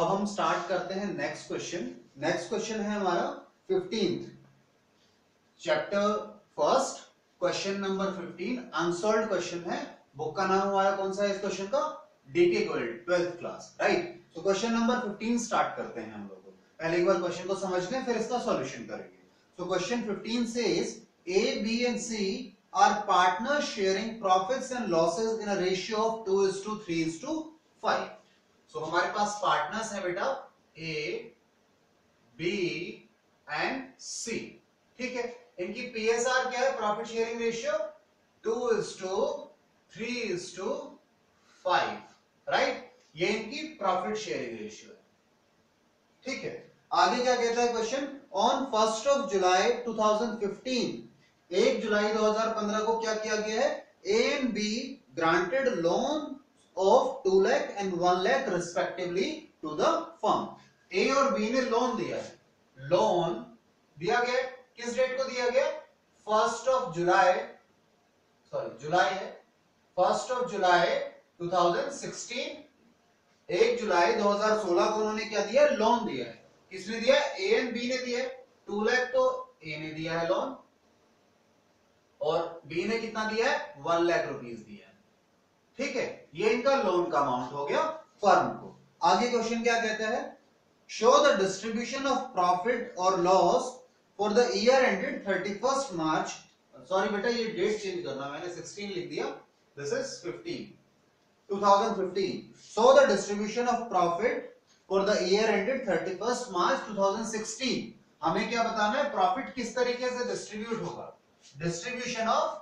अब हम स्टार्ट करते हैं नेक्स्ट क्वेश्चन। नेक्स्ट क्वेश्चन है हमारा 15th chapter first, question number 15 unsolved question है। बुक का नाम हमारा कौन सा है इस क्वेश्चन का? DK Goel 12th class, right. तो क्वेश्चन नंबर 15 स्टार्ट करते हैं हम लोग। पहले एक बार क्वेश्चन को समझ लें, फिर इसका सॉल्यूशन करेंगे। So question 15 says A, B and C are partners sharing profits and losses in a ratio of 2:3:5. So हमारे पास पार्टनर्स है बेटा A, B and C, ठीक है। इनकी PSR क्या है? Profit sharing ratio 2:3:5, right. ये इनकी प्रॉफिट शेयरिंग रेशियो है, ठीक है। आगे क्या कहता है क्वेश्चन? ऑन 1 जुलाई 2015, 1 जुलाई 2015 को क्या किया गया है? A and B granted loan of 2 lakh and 1 lakh respectively to the firm. A और बी ने लोन दिया है। लोन दिया गया किस डेट को दिया गया? 1 जुलाई, जुलाई है 1 जुलाई 2016। 1 जुलाई 2016 को उन्होंने क्या दिया? लोन दिया है। किसने दिया? ए एंड बी ने दिया है। 2 लाख तो ए ने दिया है लोन, और बी ने कितना दिया है? 1 लाख रुपीस दिया है, ठीक है। ये इनका लोन का अमाउंट हो गया फर्म को। आगे क्वेश्चन क्या कहता है? Show the distribution of profit और loss for the year ended 31 March. Sorry बेटा, ये डेट चेंज करना, मैंने 16 लिख दिया, this is 15 2015। Show the distribution of profit for the year ended 31 March 2016। हमें क्या बताना है? प्रॉफिट किस तरीके से डिस्ट्रीब्यूट होगा? डिस्ट्रीब्यूशन ऑफ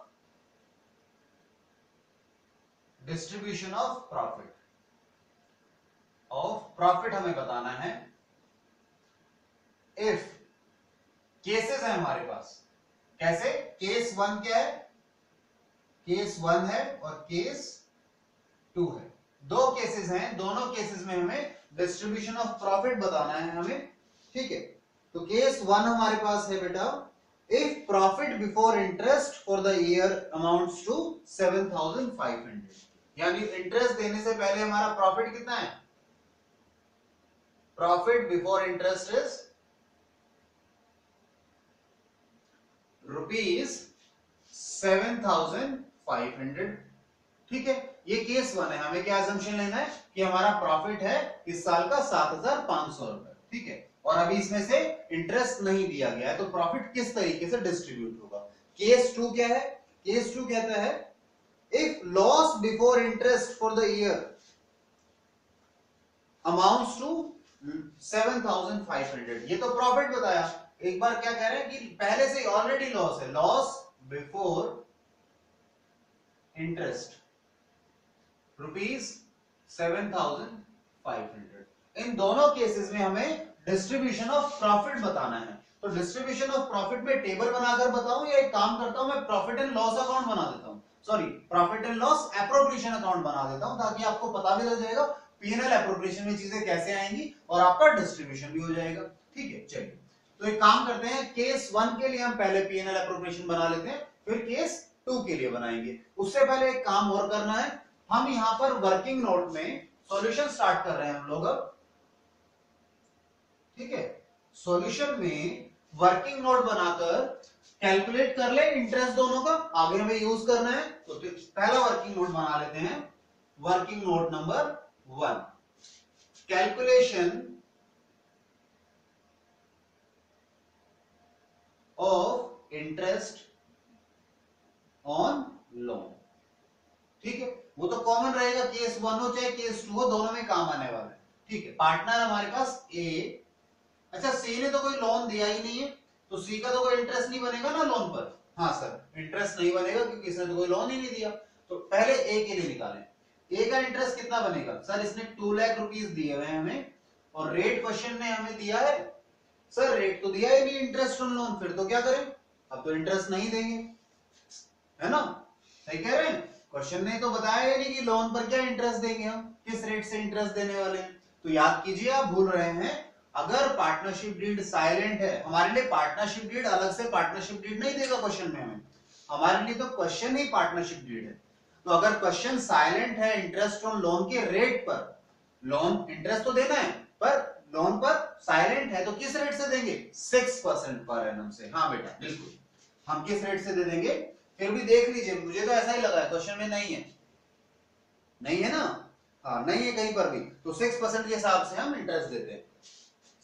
प्रॉफिट हमें बताना है। इफ केसेस है हमारे पास, कैसे? केस 1 क्या है? केस 1 है और केस 2 है। दो केसेस हैं, दोनों केसेस में हमें डिस्ट्रीब्यूशन ऑफ प्रॉफिट बताना है हमें, ठीक है। तो केस 1 हमारे पास है बेटा, if profit before interest for the year amounts to 7,500, यानी इंटरेस्ट देने से पहले हमारा प्रॉफिट कितना है? प्रॉफिट बिफोर इंटरेस्ट इज ₹7,500, ठीक है। ये केस 1 है। हमें क्या अजम्पशन लेना है कि हमारा प्रॉफिट है इस साल का 7,500 रुपए, ठीक है। और अभी इसमें से इंटरेस्ट नहीं दिया गया है, तो प्रॉफिट किस तरीके से डिस्ट्रीब्यूट होगा? केस 2 क्या है? केस 2 कहता है if loss before interest for the year amounts to 7,500, ये तो प्रॉफिट बताया। एक बार क्या कह रहे हैं कि पहले से ऑलरेडी लॉस है, लॉस बिफोर इंटरेस्ट ₹7,500। इन दोनों केसेस में हमें डिस्ट्रीब्यूशन ऑफ प्रॉफिट बताना है। तो डिस्ट्रीब्यूशन ऑफ प्रॉफिट में टेबल बनाकर बताऊं, या एक काम करता हूं, मैं प्रॉफिट एंड लॉस अकाउंट बना देता हूं, sorry profit and loss appropriation account बना देता हूं, ताकि आपको पता भी लग जाएगा पीएनएल एप्रोप्रिएशन में चीजें कैसे आएंगी और आपका डिस्ट्रीब्यूशन भी हो जाएगा, ठीक है। चलिए, तो एक काम करते हैं, केस 1 के लिए हम पहले पीएनएल एप्रोप्रिएशन बना लेते हैं, फिर केस 2 के लिए बनाएंगे। उससे पहले एक काम और करना है, हम यहां पर वर्किंग नोट में सॉल्यूशन स्टार्ट कर रहे हैं हम लोग अब, ठीक है। सॉल्यूशन में वर्किंग नोट बनाकर कैलकुलेट कर ले इंटरेस्ट दोनों का, आगे हमें यूज करना है। तो पहला वर्किंग नोट बना लेते हैं, working note number 1, calculation of interest on loan, ठीक है। वो तो कॉमन रहेगा, केस 1 हो चाहे केस 2 हो, दोनों में काम आने वाला है, ठीक है। पार्टनर हमारे पास ए, अच्छा सी ने तो कोई लोन दिया ही नहीं है, तो सी का तो कोई इंटरेस्ट नहीं बनेगा ना लोन पर। हाँ सर, इंटरेस्ट नहीं बनेगा क्योंकि इसने तो कोई लोन ही नहीं दिया। तो पहले ए के लिए निकालें, ए का इंटरेस्ट कितना बनेगा? सर इसने 2 लाख रुपीस दिए हुए हैं हमें, और रेट क्वेश्चन ने हमें दिया है, सर रेट तो दिया ही नहीं इंटरेस्ट ऑन लोन, फिर तो क्या करें? अब तो इंटरेस्ट नहीं देंगे, है ना, सही कह रहे हैं। क्वेश्चन ने तो बताया ही नहीं कि लोन पर क्या इंटरेस्ट देंगे, हम किस रेट से इंटरेस्ट देने वाले हैं। तो याद कीजिए, आप भूल रहे हैं, अगर पार्टनरशिप डीड साइलेंट है, हमारे लिए पार्टनरशिप डीड अलग से पार्टनरशिप डीड नहीं देगा क्वेश्चन में हमें, हमारे लिए तो क्वेश्चन ही पार्टनरशिप डीड है। तो अगर क्वेश्चन साइलेंट है इंटरेस्ट ऑन लोन के रेट पर, लोन इंटरेस्ट तो देना है, पर लोन पर साइलेंट है तो किस रेट से देंगे? 6% पर एनम से। हाँ बेटा बिल्कुल, हम किस रेट से दे देंगे? फिर भी देख लीजिए, मुझे तो ऐसा ही लगा है, क्वेश्चन में नहीं है, नहीं है ना? हाँ नहीं है कहीं पर भी, तो 6% के हिसाब से हम इंटरेस्ट देते हैं,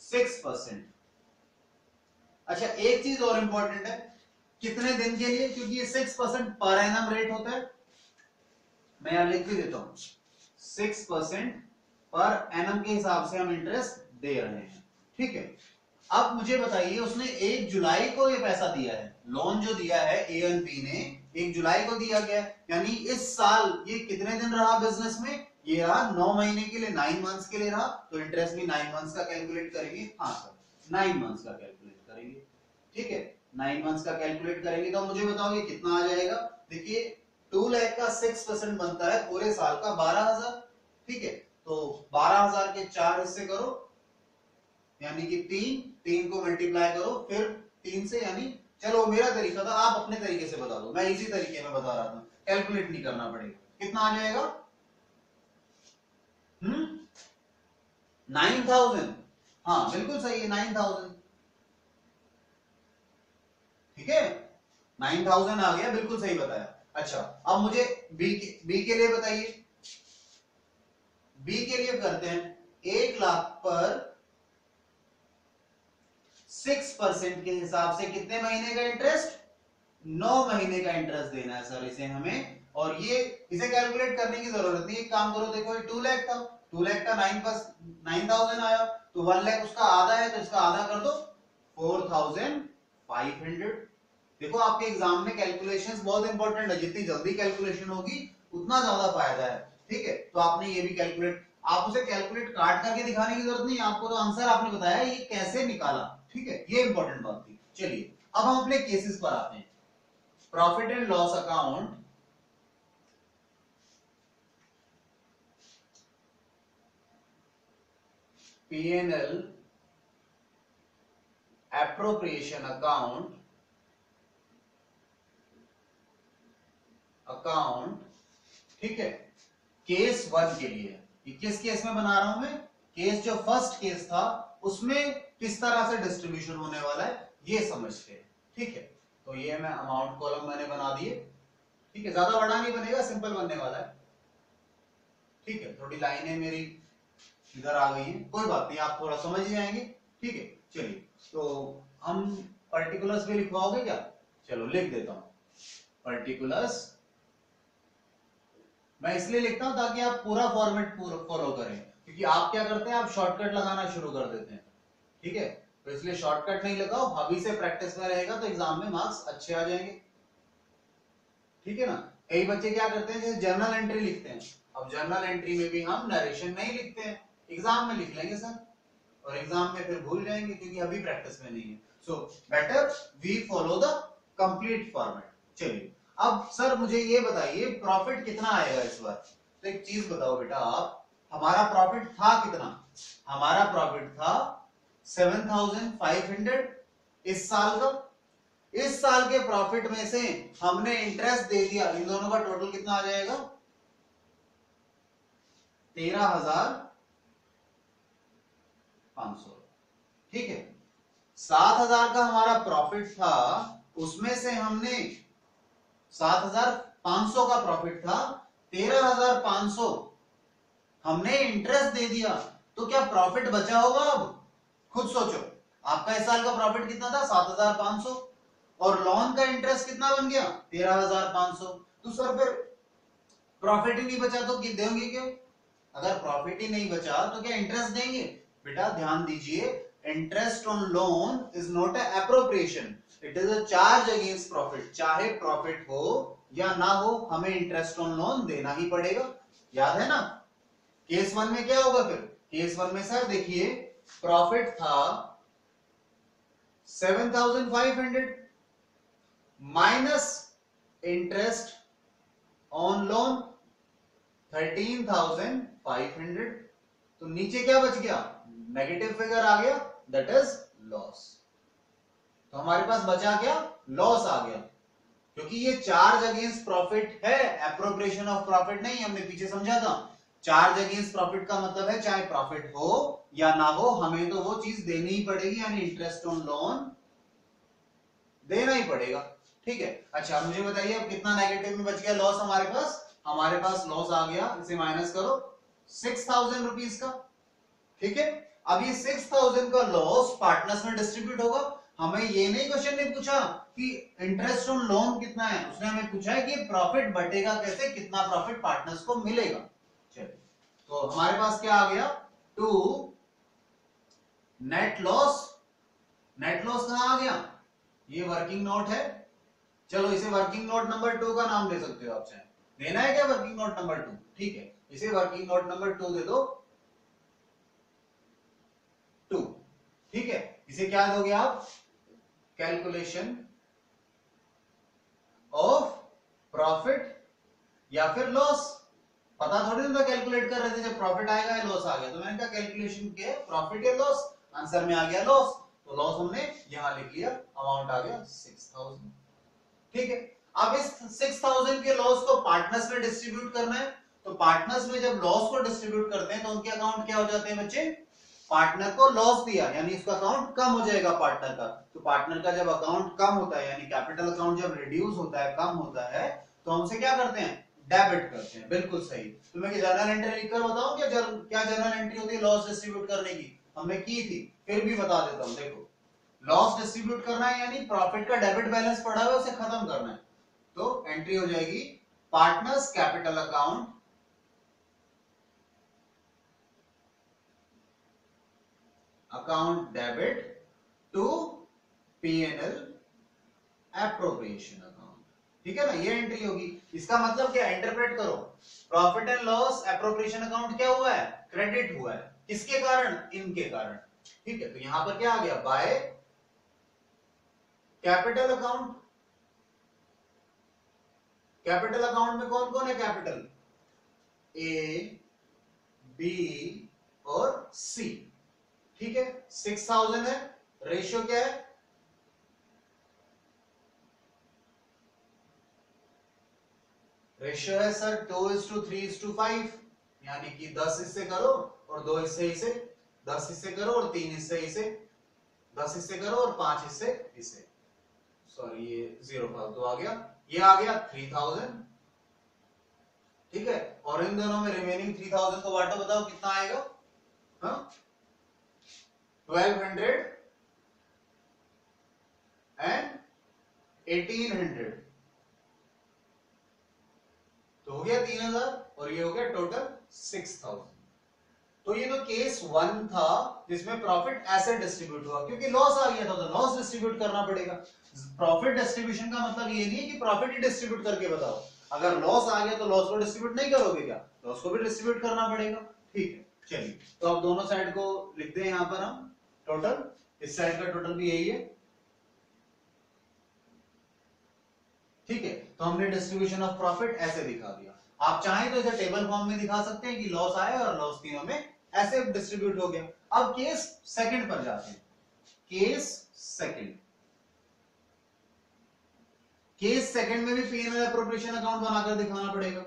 6%। अच्छा एक चीज और इंपॉर्टेंट है, कितने दिन के लिए? क्योंकि ये 6% पर एनम रेट होता है, मैं यहां लिख भी देता हूं, 6% पर एनम के हिसाब से हम इंटरेस्ट दे रहे हैं, ठीक है। अब मुझे बताइए, उसने 1 जुलाई को ये पैसा दिया है, लोन जो दिया है ए एंड बी ने 1 जुलाई को दिया गया, यानी इस साल ये कितने दिन रहा बिजनेस में? ये रहा 9 महीने के लिए, 9 मंथ्स के लिए रहा, तो इंटरेस्ट भी 9 मंथ्स का कैलकुलेट करेंगे। हाँ सर 9 मंथ्स का कैलकुलेट करेंगे, ठीक है, 9 मंथ्स का कैलकुलेट करेंगे। तो मुझे बताओ ये कितना आ जाएगा? देखिए 2 लाख का 6% बनता है पूरे साल का 12,000, ठीक है, तो 12,000 के 4 हिस्से करो, यानी कि 3 को मल्टीप्लाई करो फिर 3 से, यानी चलो मेरा तरीका था, आप अपने तरीके से बता दो, मैं इसी तरीके में बता रहा था, कैलकुलेट नहीं करना पड़ेगा। कितना आ जाएगा? 9,000, हाँ बिल्कुल सही है 9,000, ठीक है 9,000 आ गया, बिल्कुल सही बताया। अच्छा अब मुझे बी के लिए बताइए, बी के लिए करते हैं 1 लाख पर 6% के हिसाब से कितने महीने का इंटरेस्ट? 9 महीने का इंटरेस्ट देना है सर इसे हमें, और ये इसे कैलकुलेट करने की जरूरत नहीं, एक काम करो, देखो ये 2 लाख था, 2 लाख का 9 प्लस 9,000 आया, तो 1 लाख उसका आधा है, तो इसका आधा कर दो 4,500। देखो आपके एग्जाम में कैलकुलेशंस बहुत इंपॉर्टेंट है, जितनी जल्दी कैलकुलेशन होगी उतना ज्यादा फायदा है, ठीक है। तो आपने ये भी कैलकुलेट, आप उसे कैलकुलेट काट करके दिखाने की जरूरत नहीं, आपको तो आंसर आपने बताया ये कैसे निकाला, ठीक है, ये इंपॉर्टेंट बात थी। चलिए अब हम अपने केसेस पर आते हैं। Profit and loss account, P&L appropriation account, ठीक है, केस 1 के लिए। ये किस केस में बना रहा हूं मैं? केस जो फर्स्ट केस था उसमें किस तरह से डिस्ट्रीब्यूशन होने वाला है ये समझते हैं, ठीक है। तो ये मैं अमाउंट कॉलम मैंने बना दिए, ठीक है, ज्यादा बड़ा नहीं बनेगा, सिंपल बनने वाला है, ठीक है। थोड़ी लाइनें मेरी इधर आ गई हैं, कोई बात नहीं, आप थोड़ा समझ जाएंगे, ठीक है। चलिए तो हम पर्टिकुलर्स भी लिखवाओगे क्या? चलो लिख देता हूं पर्टिकुलर्स, मैं इसलिए लिखता हूं ताकि आप पूरा फॉर्मेट फॉलो करें, क्योंकि आप क्या करते हैं, आप शॉर्टकट लगाना शुरू कर देते हैं, ठीक है, तो इसलिए शॉर्टकट नहीं लगाओ, अभी से प्रैक्टिस में रहेगा तो एग्जाम में मार्क्स अच्छे आ जाएंगे, ठीक है ना। कई बच्चे क्या करते हैं, जैसे जर्नल एंट्री लिखते हैं, अब जर्नल एंट्री में भी हम नरेशन नहीं लिखते हैं, एग्जाम में लिख लेंगे सर, और एग्जाम में फिर भूल जाएंगे क्योंकि अभी प्रैक्टिस में नहीं है। So better we follow the complete format. चलिए अब सर मुझे ये बताइए प्रॉफिट कितना आएगा इस बार? तो एक चीज बताओ बेटा आप, हमारा प्रॉफिट था कितना? हमारा प्रॉफिट था 7,500 इस साल का। इस साल के प्रॉफिट में से हमने इंटरेस्ट दे दिया, इन दोनों का टोटल कितना आ जाएगा? 13,500, ठीक है। 7,000 का हमारा प्रॉफिट था, उसमें से हमने 7,500 का प्रॉफिट था, 13,500 हमने इंटरेस्ट दे दिया, तो क्या प्रॉफिट बचा होगा? अब खुद सोचो, आपका इस साल का प्रॉफिट कितना था? 7,500, और लोन का इंटरेस्ट कितना बन गया? 13,500। तो सर फिर प्रॉफिट ही नहीं बचा तो देंगे क्यों? अगर प्रॉफिट ही नहीं बचा तो क्या इंटरेस्ट देंगे? बेटा ध्यान दीजिए, interest on loan is not a appropriation, it is a charge against profit. चाहे प्रॉफिट हो या ना हो, हमें इंटरेस्ट ऑन लोन देना ही पड़ेगा, याद है ना। केस 1 में क्या होगा फिर? केस 1 में सर देखिए, प्रॉफिट था 7,500 माइनस इंटरेस्ट ऑन लोन 13,500, तो नीचे क्या बच गया? नेगेटिव फिगर आ गया, दैट इज लॉस। तो हमारे पास बचा क्या? लॉस आ गया, क्योंकि ये चार्ज अगेंस्ट प्रॉफिट है, एप्रोप्रिएशन ऑफ प्रॉफिट नहीं, हमने पीछे समझा था। चार्ज अगेंस्ट प्रॉफिट का मतलब है चाहे प्रॉफिट हो या ना हो, हमें तो वो चीज देनी ही पड़ेगी, यानी इंटरेस्ट ऑन लोन देना ही पड़ेगा। ठीक है, अच्छा मुझे बताइए अब कितना नेगेटिव में बच गया लॉस हमारे पास? हमारे पास लॉस आ गया, इसे माइनस करो, 6000 रुपीज का। ठीक है, अब ये 6000 का लॉस पार्टनर्स में डिस्ट्रीब्यूट होगा। हमें ये नहीं क्वेश्चन ने पूछा कि इंटरेस्ट ऑन लोन कितना है, उसने हमें पूछा है कि प्रॉफिट बटेगा कैसे, कितना प्रॉफिट पार्टनर्स को मिलेगा। चलिए, तो हमारे पास क्या आ गया, to net loss. Net loss कहां आ गया, ये वर्किंग नोट है। चलो इसे वर्किंग नोट नंबर 2 का नाम दे सकते हो आप, चाहे देना है क्या वर्किंग नोट नंबर 2? ठीक है, इसे वर्किंग नोट नंबर 2 दे दो, 2। ठीक है, इसे क्या दोगे आप, कैलकुलेशन ऑफ प्रॉफिट या फिर लॉस। पता थोड़ी ना कैलकुलेट कर रहे थे, जब प्रॉफिट आएगा या लॉस आ गया, तो मैंने कहा कैलकुलेशन के प्रॉफिट या लॉस, आंसर में आ गया लॉस, तो लॉस हमने यहां लिख लिया, अमाउंट आ गया 6000। ठीक है, अब इस 6000 के लॉस को पार्टनर्स में डिस्ट्रीब्यूट करना है, तो पार्टनर्स में जब लॉस को डिस्ट्रीब्यूट करते हैं तो उनके अकाउंट क्या हो जाते हैं बच्चे, पार्टनर को लॉस दिया यानी उसका अकाउंट कम हो जाएगा पार्टनर का। तो पार्टनर का जब अकाउंट कम होता है यानी कैपिटल अकाउंट जब रिड्यूस होता है, कम होता है, तो हम उसे क्या करते हैं, डेबिट करते हैं। बिल्कुल सही। तो मैं जर्नल एंट्री लिखकर बताऊं क्या जर्नल एंट्री होती है लॉस डिस्ट्रीब्यूट करने की, हमने की थी, फिर भी बता देता हूं। देखो, लॉस डिस्ट्रीब्यूट करना है यानी प्रॉफिट का डेबिट बैलेंस पड़ा हुआ है उसे खत्म करना है, तो एंट्री हो जाएगी partners capital account debit to P&L appropriation account. ठीक है ना, ये एंट्री होगी। इसका मतलब क्या, इंटरप्रेट करो, profit and loss appropriation account क्या हुआ है, क्रेडिट हुआ है, किसके कारण, इनके कारण। ठीक है, तो यहां पर क्या आ गया, by capital account. Capital account में कौन कौन है, कैपिटल ए, बी और सी। ठीक है, 6000 है, रेशियो क्या है, रेशियो है सर 2:3:5, यानी कि 10 हिस्से करो और 2 हिस्से इसे, 10 हिस्से करो और 3 हिस्से इसे, 10 हिस्से करो और 5 हिस्से इसे। सॉरी ये 0 फालतू आ गया, ये आ गया 3000। ठीक है, और इन दोनों में रिमेनिंग 3000 को बांटो, बताओ कितना आएगा, हाँ 1200 एंड 1800, तो हो गया 3000 और ये हो गया टोटल 6000। तो ये तो केस 1 था जिसमें प्रॉफिट ऐसे डिस्ट्रीब्यूट हुआ, क्योंकि लॉस आ गया था तो लॉस डिस्ट्रीब्यूट करना पड़ेगा। प्रॉफिट डिस्ट्रीब्यूशन का मतलब ये नहीं है कि प्रॉफिट ही डिस्ट्रीब्यूट करके बताओ, अगर लॉस आ गया तो लॉस को डिस्ट्रीब्यूट नहीं करोगे क्या, लॉस को भी डिस्ट्रीब्यूट करना पड़ेगा। ठीक है, चलिए तो अब दोनों साइड को लिख दें यहां पर हम, टोटल, इस साइड का टोटल भी यही है। ठीक है, तो हमने डिस्ट्रीब्यूशन ऑफ प्रॉफिट ऐसे दिखा दिया। आप चाहें तो इसे टेबल फॉर्म में दिखा सकते हैं कि लॉस आया और लॉस तीनों में ऐसे डिस्ट्रीब्यूट हो गया। अब केस सेकंड पर जाते हैं, केस सेकंड। केस सेकंड में भी P&L एप्रोप्रिएशन अकाउंट बनाकर दिखाना पड़ेगा।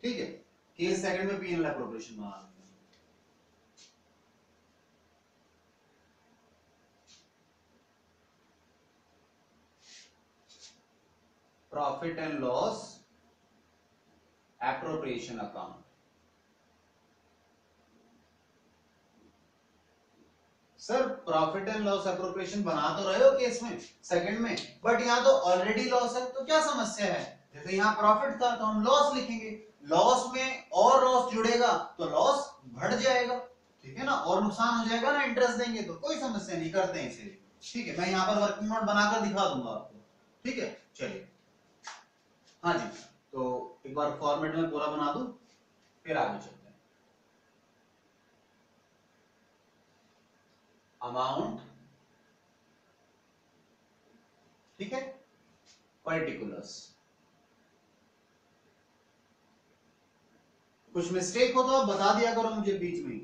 ठीक है, केस सेकंड में P&L appropriation banana, profit and loss appropriation account. Sir profit and loss appropriation बना तो रहे हो केस में सेकंड में, बट यहाँ तो ऑलरेडी लॉस है, तो क्या समस्या है, जैसे यहाँ प्रॉफिट था तो हम लॉस लिखेंगे, लॉस में और लॉस जुड़ेगा तो लॉस बढ़ जाएगा। ठीक है ना, और नुकसान हो जाएगा ना, इंटरेस्ट देंगे तो कोई समस्या नहीं, करते हैं इसे। ठीक है, मैं यहाँ पर वर्किंग नोट बनाकर दिखा दूंगा आपको। ठीक है, चलिए, हाँ जी, तो एक बार फॉर्मेट में पूरा बना दूं फिर आगे चलते हैं। अमाउंट, ठीक है, पर्टिकुलर्स। कुछ मिस्टेक हो तो आप बता दिया करो मुझे बीच में,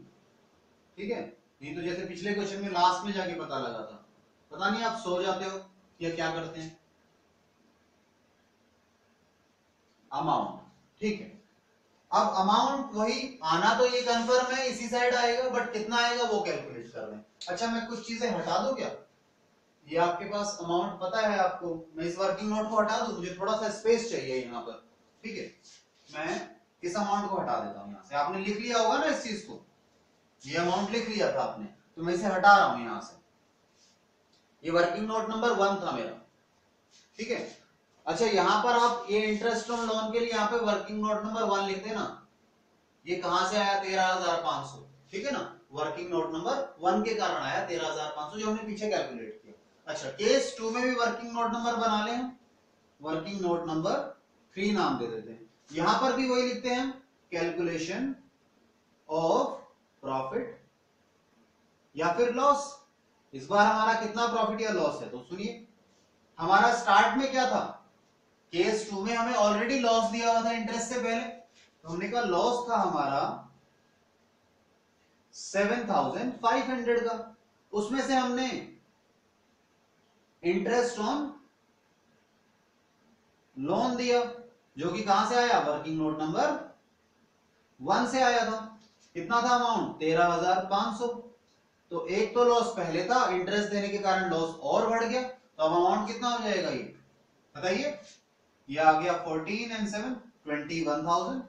ठीक है, नहीं तो जैसे पिछले क्वेश्चन में लास्ट में जाके पता लगा था, पता नहीं आप सो जाते हो या क्या करते हैं। अमाउंट, ठीक है, अब अमाउंट वही आना तो ये कंफर्म है, इसी साइड आएगा, बट कितना आएगा वो कैलकुलेट कर रहे हैं। अच्छा मैं कुछ चीजें हटा दूं क्या? ये आपके पास अमाउंट पता है आपको, मैं इस वर्किंग नोट को हटा दूं, मुझे थोड़ा सा स्पेस चाहिए यहाँ पर, ठीक है। मैं इस अमाउंट को हटा देता हूँ यहाँ से, आपने लिख लिया होगा ना इस चीज को, ये अमाउंट लिख लिया था आपने, तो मैं इसे हटा रहा हूं यहाँ से। ये वर्किंग नोट नंबर 1 था मेरा, ठीक है। अच्छा यहाँ पर आप ये इंटरेस्ट ऑन लोन के लिए यहाँ पे वर्किंग नोट नंबर 1 लिख देना। ये कहां से आया 13,500, ठीक है ना, वर्किंग नोट नंबर 1 के कारण आया 13,500 जो हमने पीछे कैलकुलेट किया। अच्छा केस 2 में भी वर्किंग नोट नंबर बना लें, वर्किंग नोट नंबर 3 नाम दे देते हैं। यहां पर भी वही लिखते हैं, कैलकुलेशन ऑफ प्रॉफिट या फिर लॉस। इस बार हमारा कितना प्रॉफिट या लॉस है, तो सुनिए हमारा स्टार्ट में क्या था, केस 2 में हमें ऑलरेडी लॉस दिया हुआ था इंटरेस्ट से पहले, तो हमने कहा लॉस था हमारा 7,500 का, उसमें से हमने इंटरेस्ट ऑन लोन दिया जो कि कहां से आया, वर्किंग नोट नंबर 1 से आया था। कितना था अमाउंट 13,500। तो एक तो लॉस पहले था, इंटरेस्ट देने के कारण लॉस और बढ़ गया, तो अब अमाउंट कितना हो जाएगा ये बताइए, ये आ गया 14 and 7 21,000।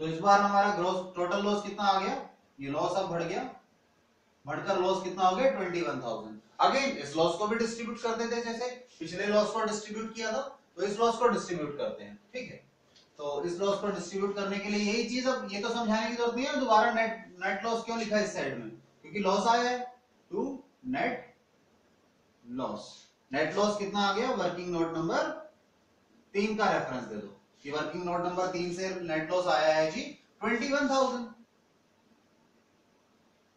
तो इस बार हमारा ग्रोस टोटल लॉस कितना आ गया, ये लॉस अब बढ़ गया, बढ़कर लॉस कितना हो गया 21,000। अगेन इस लॉस को भी डिस्ट्रीब्यूट कर देते हैं, जैसे पिछले लॉस को डिस्ट्रीब्यूट किया था, तो इस लॉस को डिस्ट्रीब्यूट करते हैं, ठीक है। तो इस लॉस को डिस्ट्रीब्यूट करने के लिए यही चीज, अब ये तो समझाने की जरूरत नहीं है दोबारा नेट लॉस क्यों लिखा है इस साइड में, क्योंकि लॉस आया है to net loss. Net loss कितना आ गया, वर्किंग नोट नंबर 3 का रेफरेंस दे दो कि वर्किंग नोट नंबर 3 से नेट लॉस आया है जी 21,000।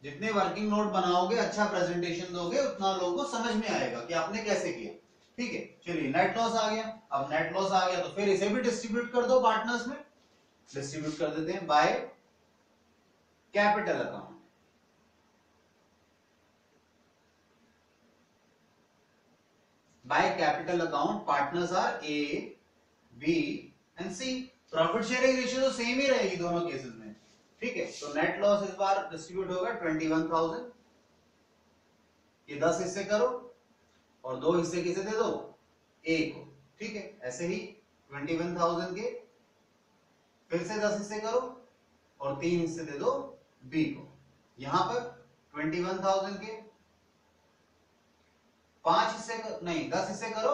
जितने वर्किंग नोट बनाओगे, अच्छा प्रेजेंटेशन दोगे, उतना लोगों को समझ में आएगा कि आपने कैसे किया, ठीक है। चलिए नेट लॉस आ गया, अब नेट लॉस आ गया तो फिर इसे भी डिस्ट्रीब्यूट कर दो पार्टनर्स में, डिस्ट्रीब्यूट कर देते हैं by capital account. By capital account partners are A B and C. Profit sharing ratio तो सेम ही रहेगी दोनों केसेस में, ठीक है। तो नेट लॉस इस बार डिस्ट्रीब्यूट होगा 21,000, ये 10 हिस्से करो और 2 हिस्से किसे दे दो, ए को, ठीक है। ऐसे ही 21,000 के फिर से 10 हिस्से करो और 3 हिस्से दे दो बी को। यहां पर 21,000 के 5 हिस्से नहीं 10 हिस्से करो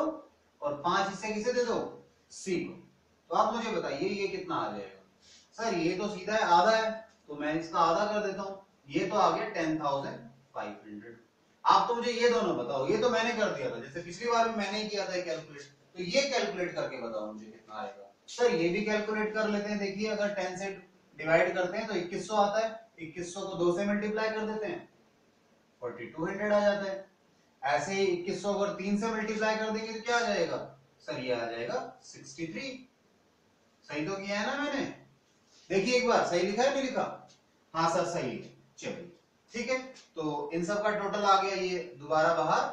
और 5 हिस्से किसे दे दो, सी को। तो आप मुझे बताइए ये कितना आ जाएगा। सर ये तो सीधा है, आधा है, तो मैं इसका आधा कर देता हूं, ये तो आ गया 10,500। आप तो मुझे ये दोनों बताओ, ये तो मैंने कर दिया था, जैसे पिछली बार भी मैंने ही किया था कैलकुलेट, तो ये कैलकुलेट करके बताओ मुझे कितना आएगा। सर ये भी कैलकुलेट कर लेते हैं, देखिए अगर 10 से डिवाइड करते हैं तो 2100 आता है, 2100 को 2 से मल्टीप्लाई कर देते हैं 4200 आ जाता है। ऐसे ही 2100 अगर 3 से मल्टीप्लाई कर देंगे तो क्या आ जाएगा, सर ये आ जाएगा 63। सही तो किया है ना मैंने, देखिए एक बार सही लिखा है नहीं लिखा, हाँ सर सही है, चलिए ठीक है। तो इन सब का टोटल आ गया ये दोबारा बाहर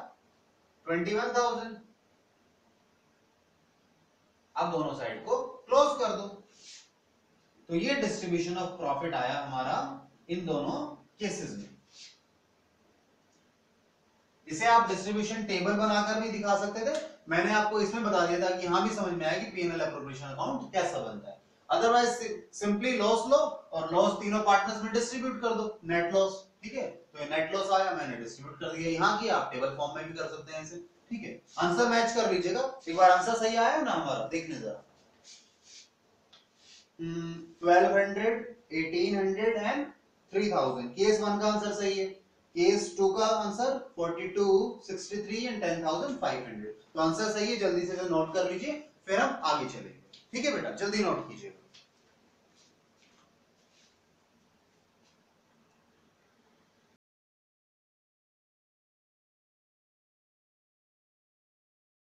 21,000। अब दोनों साइड को क्लोज कर दो, तो ये डिस्ट्रीब्यूशन ऑफ प्रॉफिट आया हमारा इन दोनों केसेस में। इसे आप डिस्ट्रीब्यूशन टेबल बनाकर भी दिखा सकते थे, मैंने आपको इसमें बता दिया था कि यहां भी समझ में आया कि पी&एल एप्रोप्रिएशन अकाउंट कैसा बनता है। अदरवाइज सिंपली लॉस लो और लॉस तीनों पार्टनर्स में डिस्ट्रीब्यूट कर दो, नेट लॉस, ठीक है। तो ये नेट लॉस आया, मैंने डिस्ट्रीब्यूट कर दिया यहाँ की, आप टेबल फॉर्म में भी कर सकते हैं इसे, ठीक है। आंसर मैच कर लीजिएगा एक बार, आंसर सही आया ना हमारा, देखने जरा 1200, 1800 एंड 3000। केस 1 का आंसर सही है, केस 2 का आंसर 42, 63 एंड 10,500। तो आंसर सही है, जल्दी से नोट कर लीजिए, फिर हम आगे चलेंगे, ठीक है बेटा, जल्दी नोट कीजिए।